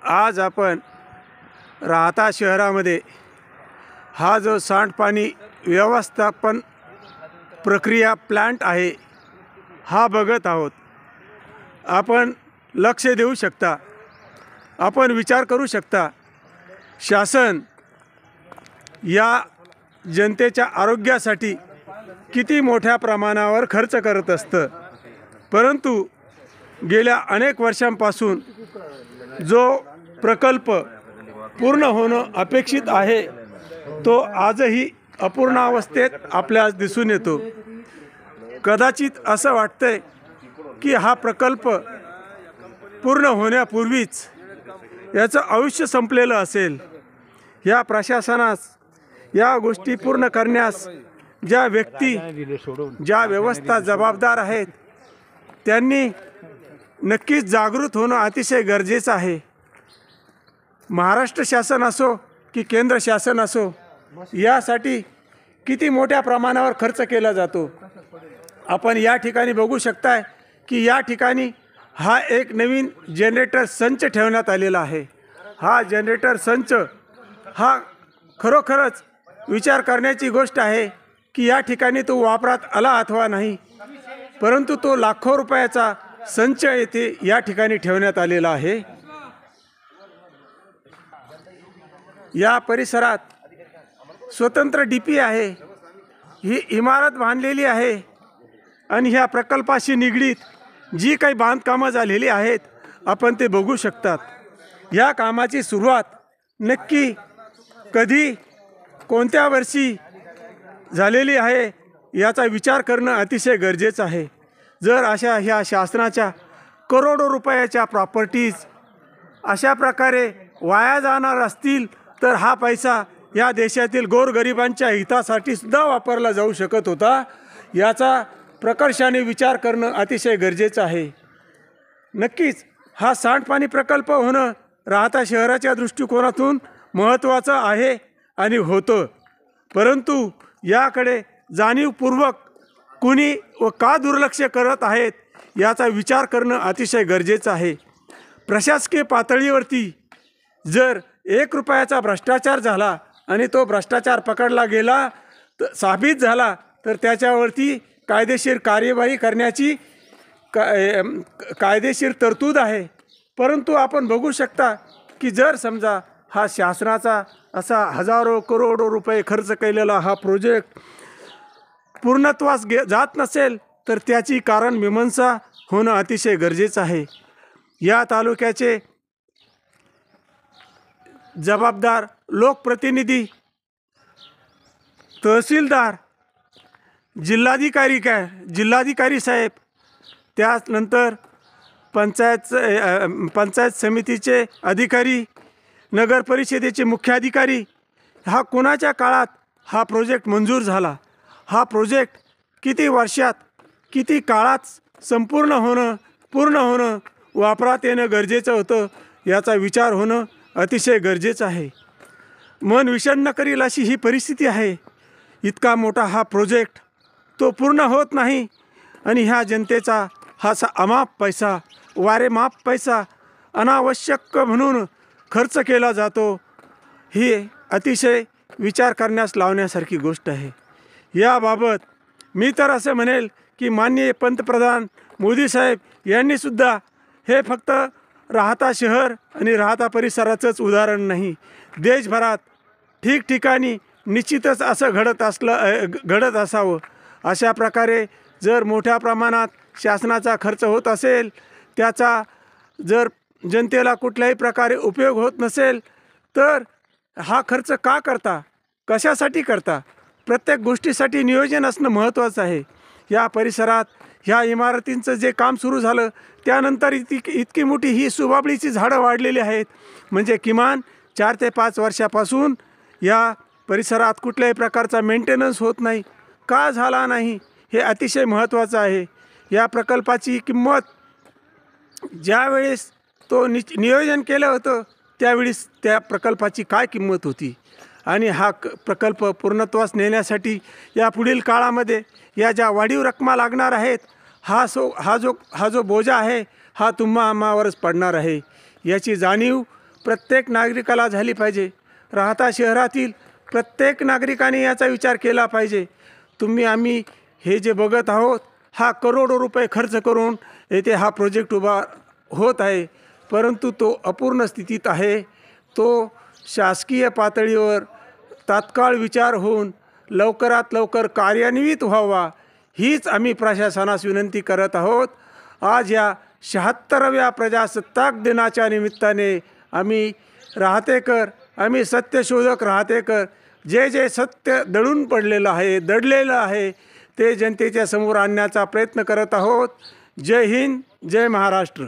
आज आपण राहता शहरामध्ये हा जो सांडपाणी व्यवस्थापन प्रक्रिया प्लांट आहे हा बघत आहोत। आपण लक्ष देऊ शकता, आपण विचार करू शकता, शासन या जनतेच्या आरोग्यासाठी किती मोठ्या प्रमाणावर खर्च करत असतं, परंतु गेल्या अनेक वर्षांपासून जो प्रकल्प पूर्ण होणं अपेक्षित आहे तो आजही अपूर्णावस्थेत आपल्यास दिसून येतो। कदाचित असं वाटतंय की हा प्रकल्प पूर्ण होण्यापूर्वीच याचं आयुष्य संपलेलं असेल। या प्रशासनास या गोष्टी पूर्ण करण्यास ज्या व्यक्ती ज्या व्यवस्था जबाबदार आहेत त्यांनी नक्कीच जागृत होणं अतिशय गरजेचं आहे। महाराष्ट्र शासन असो की केंद्र शासन असो, यासाठी किती मोठ्या प्रमाणावर खर्च केला जातो। आपण या ठिकाणी बघू शकताय की या ठिकाणी हा एक नवीन जनरेटर संच ठेवण्यात आलेला आहे। हा जनरेटर संच हा खरोखरच विचार करण्याची गोष्ट आहे की या ठिकाणी तो वापरात आला अथवा नाही, परंतु तो लाखो रुपयाचा संच येथे या ठिकाणी ठेवण्यात आलेला आहे। या परिसरात स्वतंत्र डीपी आहे, ही इमारत बांधलेली आहे आणि ह्या प्रकल्पाशी निगडीत जी काही बांधकामं झालेली आहेत आपण ते बघू शकतात। या कामाची सुरुवात नक्की कधी कोणत्या वर्षी झालेली आहे याचा विचार करणं अतिशय गरजेचं आहे। जर अशा ह्या शासनाच्या करोडो रुपयाच्या प्रॉपर्टीज अशा प्रकारे वाया जाणार असतील तर हा पैसा या देशातील गोरगरिबांच्या हितासाठी सुद्धा वापरला जाऊ शकत होता। याचा प्रकर्षाने विचार करणं अतिशय गरजेचं आहे। नक्कीच हा सांडपाणी प्रकल्प होणं राहता शहराच्या दृष्टिकोनातून महत्त्वाचं आहे आणि होतं, परंतु याकडे जाणीवपूर्वक कुणी व का दुर्लक्ष करत आहेत याचा विचार करणं अतिशय गरजेचं आहे। प्रशासकीय पातळीवरती जर 1 रुपयाचा भ्रष्टाचार झाला आणि तो भ्रष्टाचार पकडला गेला तर साबित झाला तर त्याच्यावरती कायदेशीर कार्यवाही करण्याची कायदेशीर तरतूद आहे। परंतु आपण बघू शकता की जर समजा हा शासनाचा असा हजारो करोडो रुपये खर्च केलेला हा प्रोजेक्ट पूर्णत्वास जात नसेल तर त्याची कारण मीमांसा होणं अतिशय गरजेचं आहे। या तालुक्याचे जबाबदार लोकप्रतिनिधी, तहसीलदार, जिल्हाधिकारी साहेब, त्यानंतर पंचायत समितीचे अधिकारी, नगर परिषदेचे मुख्याधिकारी, हा कोणाच्या काळात हा प्रोजेक्ट मंजूर झाला, हा प्रोजेक्ट किती वर्षात किती काळात पूर्ण होणं वापरात येणं गरजेचं होतं याचा विचार होणं अतिशय गरजेचं आहे। मन विषण्ण करील अशी ही परिस्थिती आहे। इतका मोठा हा प्रोजेक्ट तो पूर्ण होत नाही आणि ह्या जनतेचा हा अमाप पैसा, वारेमाप पैसा अनावश्यक म्हणून खर्च केला जातो। ही अतिशय विचार करण्यास लावण्यासारखी गोष्ट आहे। याबाबत मी तर असं म्हणेल की माननीय पंतप्रधान मोदी साहेब यांनीसुद्धा हे फक्त राहता शहर आणि राहता परिसराचंच उदाहरण नाही, देशभरात ठिकठिकाणी निश्चितच असं घडत असावं। अशा प्रकारे जर मोठ्या प्रमाणात शासनाचा खर्च होत असेल, त्याचा जर जनतेला कुठल्याही प्रकारे उपयोग होत नसेल तर हा खर्च का करता, कशासाठी करता? प्रत्येक गोष्टीसाठी नियोजन असणं महत्त्वाचं आहे। या परिसरात ह्या इमारतींचं जे काम सुरू झालं त्यानंतर इतकी मोठी ही सुबाबळीची झाडं वाढलेली आहेत, म्हणजे किमान 4 ते 5 वर्षापासून या परिसरात कुठल्याही प्रकारचा मेंटेनन्स होत नाही। का झाला नाही हे अतिशय महत्त्वाचं आहे। या प्रकल्पाची किंमत ज्यावेळेस तो नियोजन केलं होतं त्यावेळेस त्या प्रकल्पाची काय किंमत होती आणि हा प्रकल्प पूर्णत्वास नेण्यासाठी या पुढील काळामध्ये या ज्या वाढीव रकमा लागणार आहेत हा जो बोजा आहे हा तुम्हा आम्हावरच पडणार आहे। याची जाणीव प्रत्येक नागरिकाला झाली पाहिजे. राहता शहरातील प्रत्येक नागरिकाने याचा विचार केला पाहिजे. आम्ही हे जे बघत आहोत, हा करोडो रुपये खर्च करून येथे हा प्रोजेक्ट उभा होत आहे, परंतु तो अपूर्ण स्थितीत आहे. तो शासकीय पातळीवर तात्काळ विचार होऊन लवकरात लवकर कार्यान्वित व्हावा, हीच आम्ही प्रशासनास विनंती करत आहोत. आज या 76व्या प्रजासत्ताक दिनाच्या निमित्ताने आम्ही सत्यशोधक राहतेकर जे जे सत्य दडून पडलेलं आहे, दडलेलं आहे, ते जनतेच्या समोर आणण्याचा प्रयत्न करत आहोत. जय हिंद, जय महाराष्ट्र.